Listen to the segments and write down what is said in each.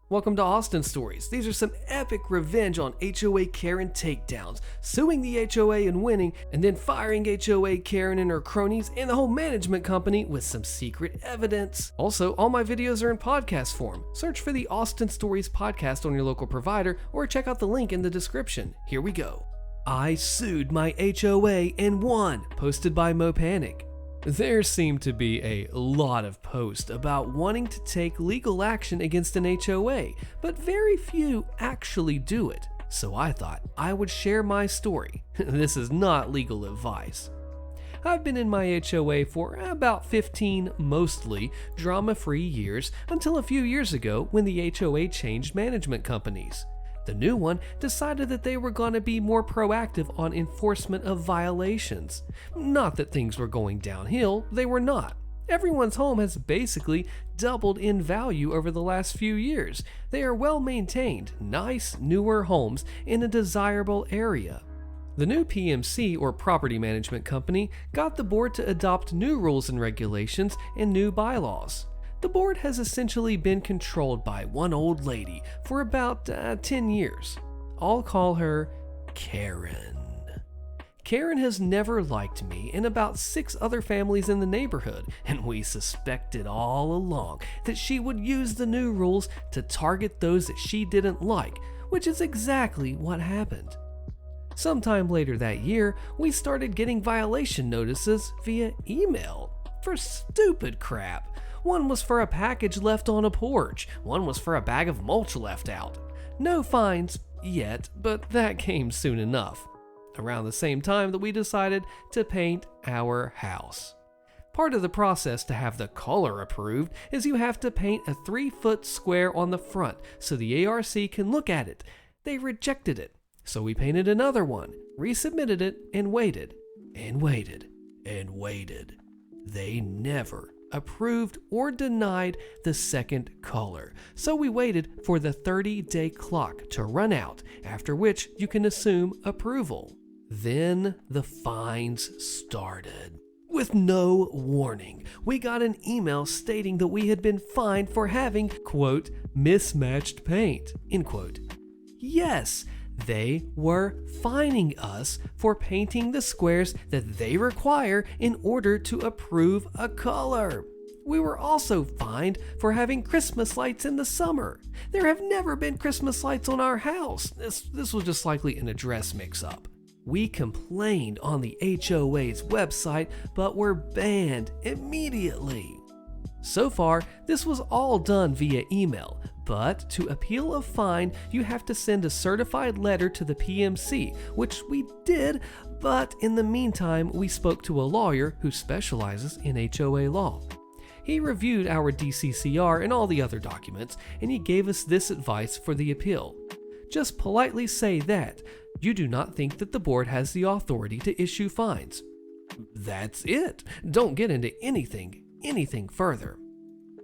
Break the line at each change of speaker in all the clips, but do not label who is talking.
Welcome to Austin Stories. These are some epic revenge on HOA Karen takedowns, suing the HOA and winning, and then firing HOA Karen and her cronies and the whole management company with some secret evidence. Also, all my videos are in podcast form. Search for the Austin Stories podcast on your local provider or check out the link in the description. Here we go. I sued my HOA and won, posted by Mopanic. There seemed to be a lot of posts about wanting to take legal action against an HOA, but very few actually do it. So I thought I would share my story. This is not legal advice. I've been in my HOA for about 15 mostly drama-free years until a few years ago when the HOA changed management companies. The new one decided that they were going to be more proactive on enforcement of violations. Not that things were going downhill, they were not. Everyone's home has basically doubled in value over the last few years. They are well maintained, nice, newer homes in a desirable area. The new PMC, or property management company, got the board to adopt new rules and regulations and new bylaws. The board has essentially been controlled by one old lady for about 10 years. I'll call her Karen. Karen has never liked me and about 6 other families in the neighborhood, and we suspected all along that she would use the new rules to target those that she didn't like, which is exactly what happened. Sometime later that year, we started getting violation notices via email for stupid crap. One was for a package left on a porch. One was for a bag of mulch left out. No fines yet, but that came soon enough. Around the same time that we decided to paint our house. Part of the process to have the color approved is you have to paint a 3-foot square on the front so the ARC can look at it. They rejected it, so we painted another one, resubmitted it, and waited, and waited, and waited. They never approved or denied the second color, so we waited for the 30-day clock to run out, after which you can assume approval. Then the fines started. With no warning, we got an email stating that we had been fined for having, quote, mismatched paint, end quote. Yes, they were fining us for painting the squares that they require in order to approve a color. We were also fined for having Christmas lights in the summer. There have never been Christmas lights on our house. This was just likely an address mix-up. We complained on the HOA's website, but were banned immediately. So far, this was all done via email, but to appeal a fine, you have to send a certified letter to the PMC, which we did, but in the meantime, we spoke to a lawyer who specializes in HOA law. He reviewed our DCCR and all the other documents, and he gave us this advice for the appeal. Just politely say that you do not think that the board has the authority to issue fines. That's it. Don't get into anything further.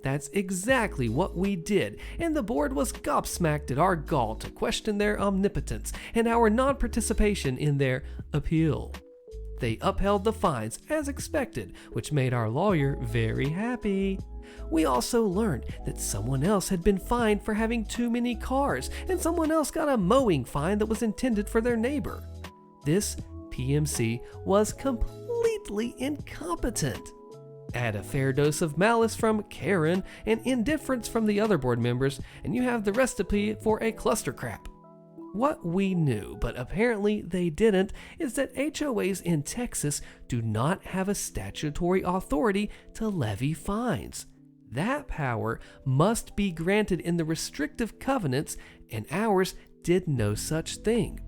That's exactly what we did, and the board was gobsmacked at our gall to question their omnipotence and our non-participation in their appeal. They upheld the fines as expected, which made our lawyer very happy. We also learned that someone else had been fined for having too many cars, and someone else got a mowing fine that was intended for their neighbor. This PMC was completely incompetent. Add a fair dose of malice from Karen and indifference from the other board members, and you have the recipe for a cluster crap. What we knew, but apparently they didn't, is that HOAs in Texas do not have a statutory authority to levy fines. That power must be granted in the restrictive covenants, and ours did no such thing.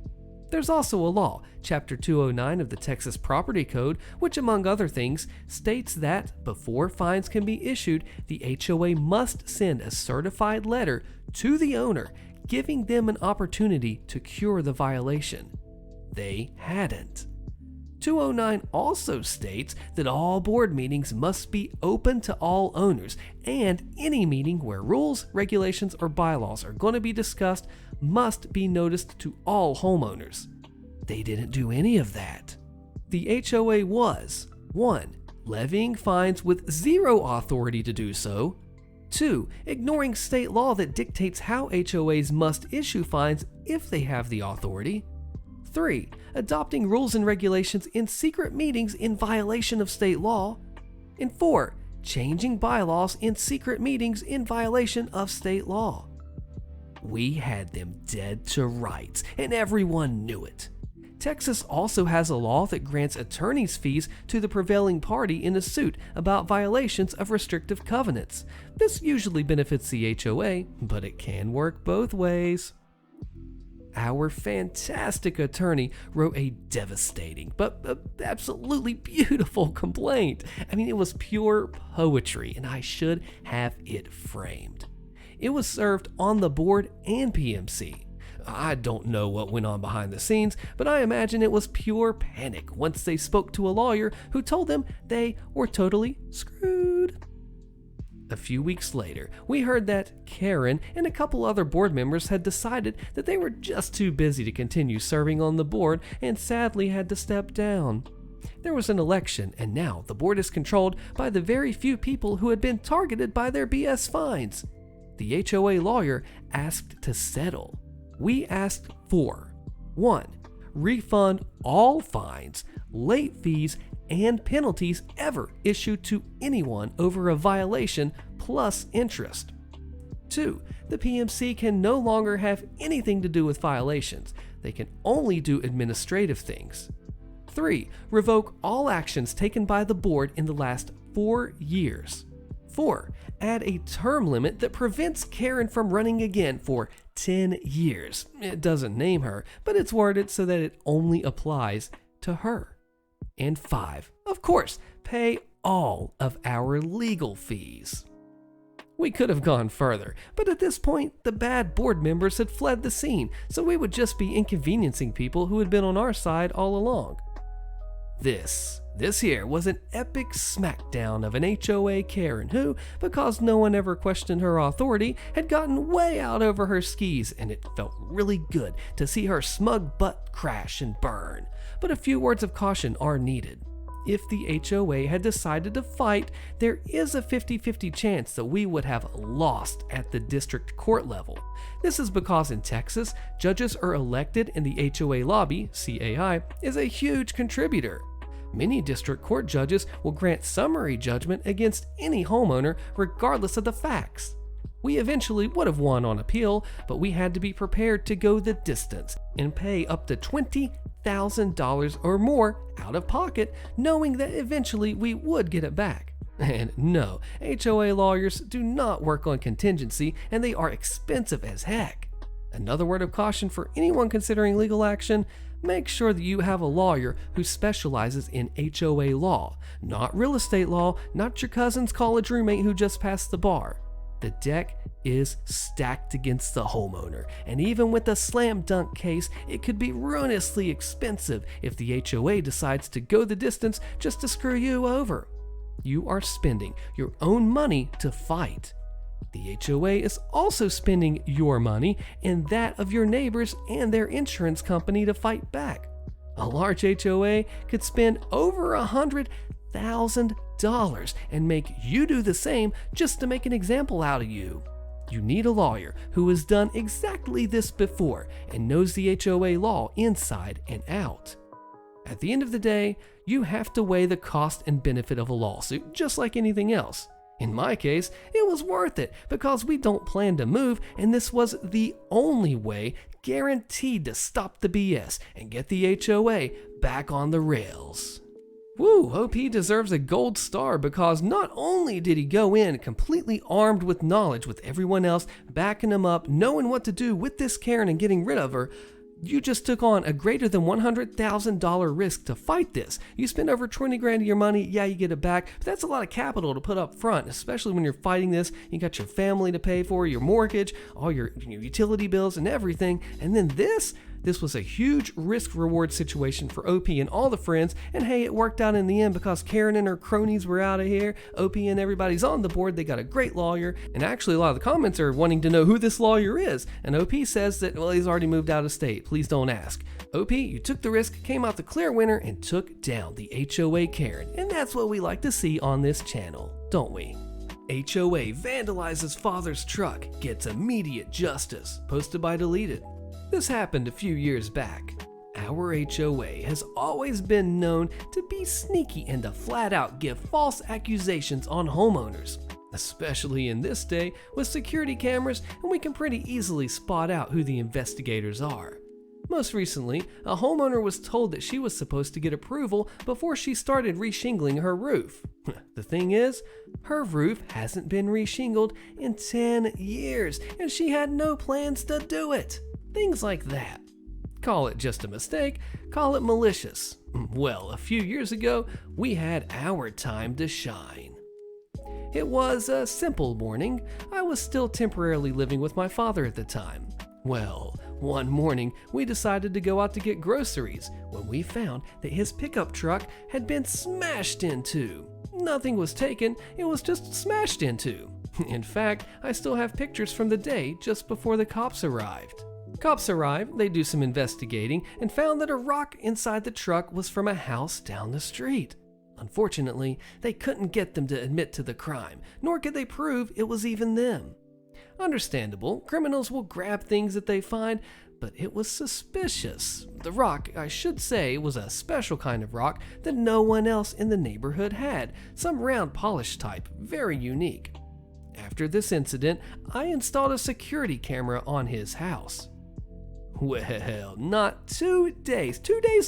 There's also a law, Chapter 209 of the Texas Property Code, which among other things states that before fines can be issued, the HOA must send a certified letter to the owner, giving them an opportunity to cure the violation. They hadn't. 209 also states that all board meetings must be open to all owners, and any meeting where rules, regulations, or bylaws are going to be discussed must be noticed to all homeowners. They didn't do any of that. The HOA was 1. Levying fines with zero authority to do so, 2. Ignoring state law that dictates how HOAs must issue fines if they have the authority. 3. Adopting rules and regulations in secret meetings in violation of state law. And 4. Changing bylaws in secret meetings in violation of state law. We had them dead to rights, and everyone knew it. Texas also has a law that grants attorney's fees to the prevailing party in a suit about violations of restrictive covenants. This usually benefits the HOA, but it can work both ways. Our fantastic attorney wrote a devastating but absolutely beautiful complaint. I mean, it was pure poetry, and I should have it framed. It was served on the board and PMC. I don't know what went on behind the scenes, but I imagine it was pure panic once they spoke to a lawyer who told them they were totally screwed. A few weeks later, we heard that Karen and a couple other board members had decided that they were just too busy to continue serving on the board and sadly had to step down. There was an election, and now the board is controlled by the very few people who had been targeted by their BS fines. The HOA lawyer asked to settle. We asked for 1. Refund all fines, late fees, and penalties ever issued to anyone over a violation plus interest. 2. The PMC can no longer have anything to do with violations. They can only do administrative things. 3. Revoke all actions taken by the board in the last 4 years. 4. Add a term limit that prevents Karen from running again for 10 years. It doesn't name her, but it's worded so that it only applies to her. And 5, of course, pay all of our legal fees. We could have gone further, but at this point, the bad board members had fled the scene, so we would just be inconveniencing people who had been on our side all along. This here was an epic smackdown of an HOA Karen who, because no one ever questioned her authority, had gotten way out over her skis, and it felt really good to see her smug butt crash and burn. But a few words of caution are needed. If the HOA had decided to fight, there is a 50-50 chance that we would have lost at the district court level. This is because in Texas, judges are elected and the HOA lobby, CAI, is a huge contributor. Many district court judges will grant summary judgment against any homeowner regardless of the facts. We eventually would have won on appeal, but we had to be prepared to go the distance and pay up to $20,000 or more out of pocket, knowing that eventually we would get it back. And no, HOA lawyers do not work on contingency, and they are expensive as heck. Another word of caution for anyone considering legal action: make sure that you have a lawyer who specializes in HOA law, not real estate law, not your cousin's college roommate who just passed the bar. The deck is stacked against the homeowner, and even with a slam dunk case, it could be ruinously expensive if the HOA decides to go the distance just to screw you over. You are spending your own money to fight. The HOA is also spending your money and that of your neighbors and their insurance company to fight back. A large HOA could spend over $100,000 and make you do the same just to make an example out of you. You need a lawyer who has done exactly this before and knows the HOA law inside and out. At the end of the day, you have to weigh the cost and benefit of a lawsuit just like anything else. In my case, it was worth it because we don't plan to move, and this was the only way guaranteed to stop the BS and get the HOA back on the rails. Woo, OP deserves a gold star because not only did he go in completely armed with knowledge with everyone else backing him up, knowing what to do with this Karen and getting rid of her, you just took on a greater than $100,000 risk to fight this. You spend over 20 grand of your money, yeah, you get it back, but that's a lot of capital to put up front, especially when you're fighting this. You got your family to pay for, your mortgage, all your utility bills and everything. And then this was a huge risk-reward situation for OP and all the friends, and hey, it worked out in the end because Karen and her cronies were out of here. OP and everybody's on the board. They got a great lawyer, and actually a lot of the comments are wanting to know who this lawyer is, and OP says that, well, he's already moved out of state. Please don't ask. OP, you took the risk, came out the clear winner, and took down the HOA Karen, and that's what we like to see on this channel, don't we? HOA vandalizes father's truck, gets immediate justice, posted by Deleted. This happened a few years back. Our HOA has always been known to be sneaky and to flat out give false accusations on homeowners, especially in this day with security cameras, and we can pretty easily spot out who the investigators are. Most recently, a homeowner was told that she was supposed to get approval before she started reshingling her roof. The thing is, her roof hasn't been reshingled in 10 years, and she had no plans to do it. Things like that. Call it just a mistake, call it malicious. Well, a few years ago, we had our time to shine. It was a simple morning. I was still temporarily living with my father at the time. Well, one morning we decided to go out to get groceries when we found that his pickup truck had been smashed into. Nothing was taken, it was just smashed into. In fact, I still have pictures from the day just before the cops arrived. Cops arrived, they do some investigating, and found that a rock inside the truck was from a house down the street. Unfortunately, they couldn't get them to admit to the crime, nor could they prove it was even them. Understandable, criminals will grab things that they find, but it was suspicious. The rock, I should say, was a special kind of rock that no one else in the neighborhood had, some round polished type, very unique. After this incident, I installed a security camera on his house. Well, not 2 days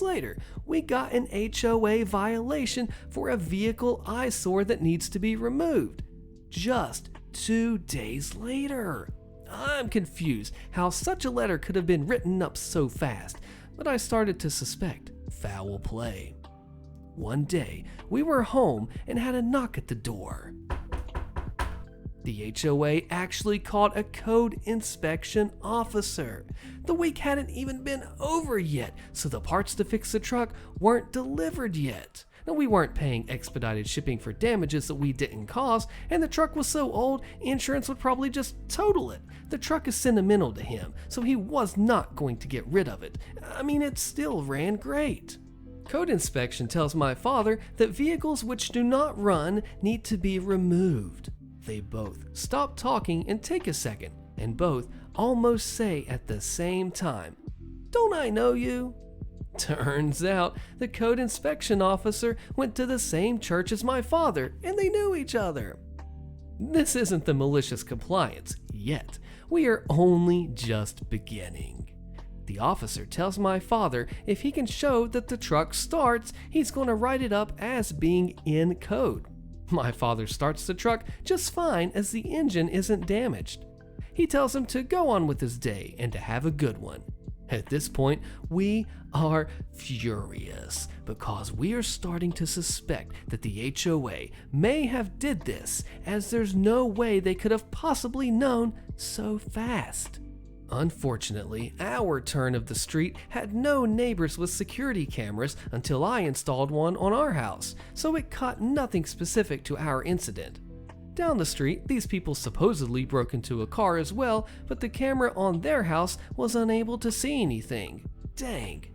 later, we got an HOA violation for a vehicle eyesore that needs to be removed. Just 2 days later. I'm confused how such a letter could have been written up so fast, but I started to suspect foul play. One day, we were home and had a knock at the door. The HOA actually called a code inspection officer. The week hadn't even been over yet, so the parts to fix the truck weren't delivered yet. Now, we weren't paying expedited shipping for damages that we didn't cause, and the truck was so old, insurance would probably just total it. The truck is sentimental to him, so he was not going to get rid of it. I mean, it still ran great. Code inspection tells my father that vehicles which do not run need to be removed. They both stop talking and take a second, and both almost say at the same time, "Don't I know you?" Turns out the code inspection officer went to the same church as my father, and they knew each other. This isn't the malicious compliance yet. We are only just beginning. The officer tells my father if he can show that the truck starts, he's going to write it up as being in code. My father starts the truck just fine as the engine isn't damaged. He tells him to go on with his day and to have a good one. At this point, we are furious because we are starting to suspect that the HOA may have did this, as there's no way they could have possibly known so fast. Unfortunately, our turn of the street had no neighbors with security cameras until I installed one on our house, so it caught nothing specific to our incident. Down the street, these people supposedly broke into a car as well, but the camera on their house was unable to see anything. Dang.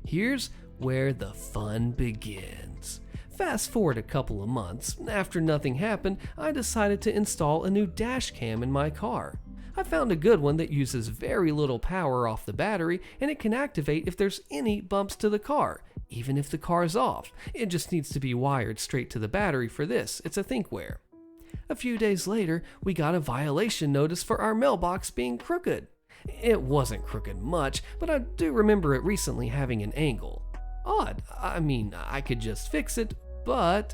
Here's where the fun begins. Fast forward a couple of months, after nothing happened, I decided to install a new dash cam in my car. I found a good one that uses very little power off the battery, and it can activate if there's any bumps to the car, even if the car's off. It just needs to be wired straight to the battery for this. It's a thinkware. A few days later, we got a violation notice for our mailbox being crooked. It wasn't crooked much, but I do remember it recently having an angle. Odd. I mean, I could just fix it, but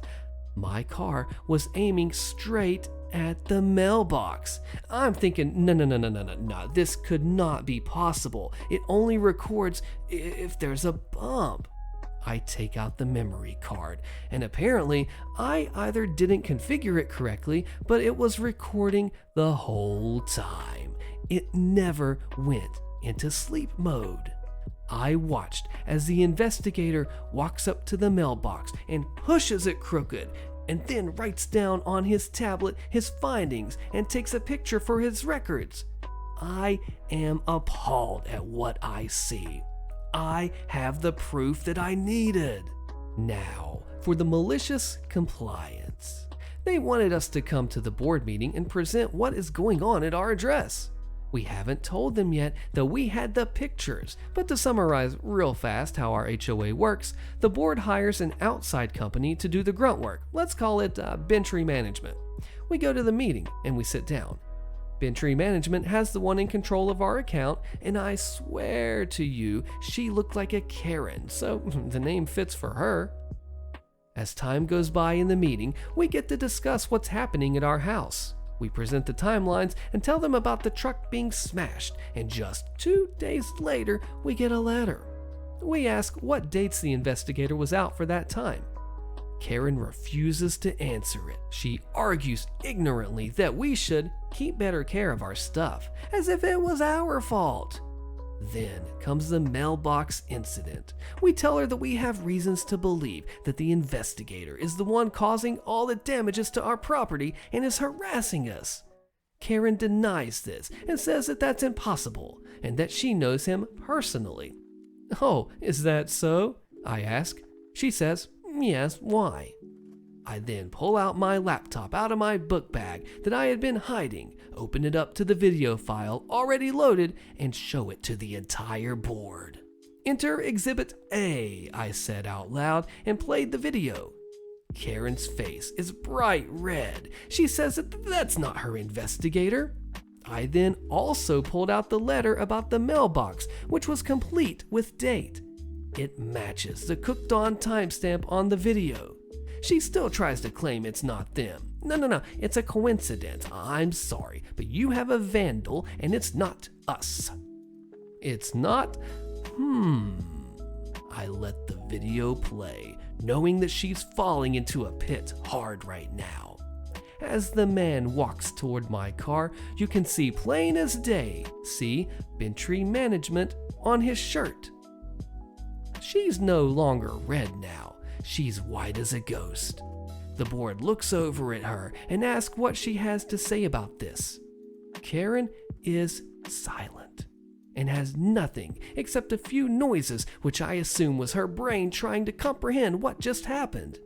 my car was aiming straight at the mailbox. I'm thinking, no, this could not be possible. It only records if there's a bump. I take out the memory card, and apparently I either didn't configure it correctly, but it was recording the whole time. It never went into sleep mode. I watched as the investigator walks up to the mailbox and pushes it crooked, and then writes down on his tablet his findings and takes a picture for his records. I am appalled at what I see. I have the proof that I needed. Now, for the malicious compliance. They wanted us to come to the board meeting and present what is going on at our address. We haven't told them yet that we had the pictures, but to summarize real fast how our HOA works, the board hires an outside company to do the grunt work. Let's call it Bentry Management. We go to the meeting and we sit down. Bentry Management has the one in control of our account, and I swear to you, she looked like a Karen, so the name fits for her. As time goes by in the meeting, we get to discuss what's happening at our house. We present the timelines and tell them about the truck being smashed, and just 2 days later, we get a letter. We ask what dates the investigator was out for that time. Karen refuses to answer it. She argues ignorantly that we should keep better care of our stuff, as if it was our fault. Then comes the mailbox incident. We tell her that we have reasons to believe that the investigator is the one causing all the damages to our property and is harassing us. Karen denies this and says that that's impossible and that she knows him personally. "Oh, is that so?" I ask. She says, "Yes, why?" I then pull out my laptop out of my book bag that I had been hiding, open it up to the video file already loaded, and show it to the entire board. "Enter Exhibit A," I said out loud and played the video. Karen's face is bright red. She says that that's not her investigator. I then also pulled out the letter about the mailbox, which was complete with date. It matches the cooked-on timestamp on the video. She still tries to claim it's not them. No, it's a coincidence. I'm sorry, but you have a vandal and it's not us. It's not? I let the video play, knowing that she's falling into a pit hard right now. As the man walks toward my car, you can see plain as day, see Bentry Management on his shirt. She's no longer red now. She's white as a ghost. The board looks over at her and asks what she has to say about this. Karen is silent and has nothing except a few noises, which I assume was her brain trying to comprehend what just happened.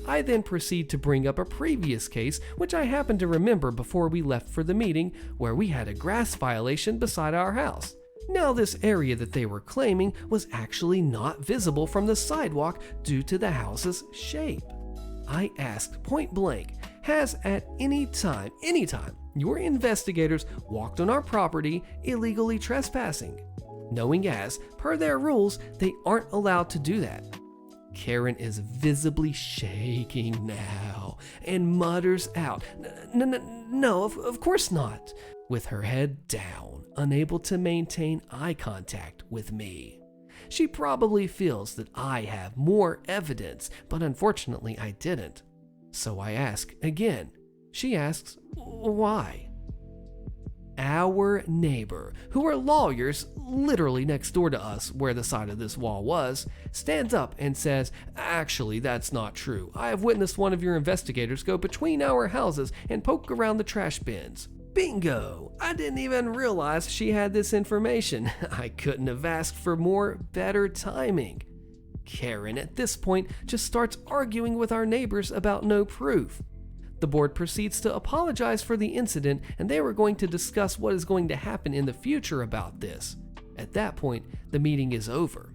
I then proceed to bring up a previous case, which I happened to remember before we left for the meeting, where we had a grass violation beside our house. Now, this area that they were claiming was actually not visible from the sidewalk due to the house's shape. I asked point blank, has at any time, your investigators walked on our property illegally trespassing? Knowing as, per their rules, they aren't allowed to do that. Karen is visibly shaking now and mutters out, No, of course not, with her head down, unable to maintain eye contact with me. She probably feels that I have more evidence, but unfortunately I didn't. So I ask again. She asks, why? Our neighbor, who are lawyers literally next door to us where the side of this wall was, stands up and says, actually, that's not true. I have witnessed one of your investigators go between our houses and poke around the trash bins. Bingo! I didn't even realize she had this information. I couldn't have asked for better timing. Karen, at this point, just starts arguing with our neighbors about no proof. The board proceeds to apologize for the incident, and they were going to discuss what is going to happen in the future about this. At that point, the meeting is over.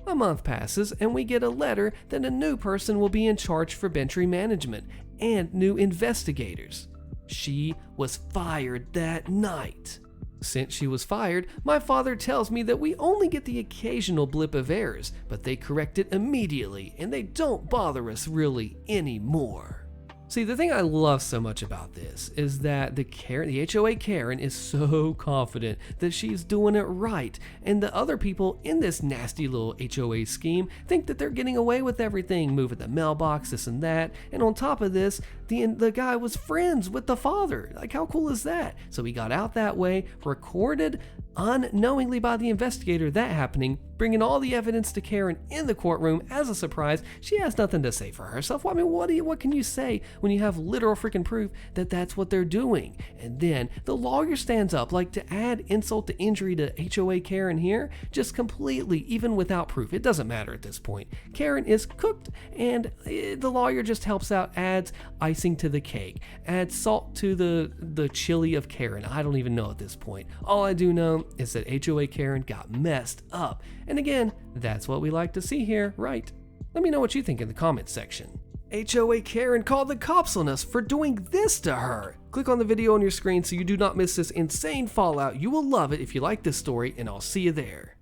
A month passes, and we get a letter that a new person will be in charge for Bentry Management and new investigators. She was fired that night. Since she was fired, my father tells me that we only get the occasional blip of errors, but they correct it immediately, and they don't bother us really anymore. See, the thing I love so much about this is that the HOA Karen is so confident that she's doing it right, and the other people in this nasty little HOA scheme think that they're getting away with everything, moving the mailbox, this and that, and on top of this, the guy was friends with the father. Like, how cool is that? So he got out that way, recorded unknowingly by the investigator that happening, bringing all the evidence to Karen in the courtroom as a surprise. She has nothing to say for herself. I mean, what can you say when you have literal freaking proof that that's what they're doing? And then the lawyer stands up, like, to add insult to injury to HOA Karen here, just completely, even without proof. It doesn't matter at this point. Karen is cooked, and the lawyer just helps out, adds icing to the cake, adds salt to the chili of Karen. I don't even know at this point. All I do know is that HOA Karen got messed up. And again, that's what we like to see here, right? Let me know what you think in the comments section. HOA Karen called the cops on us for doing this to her. Click on the video on your screen so you do not miss this insane fallout. You will love it if you like this story, and I'll see you there.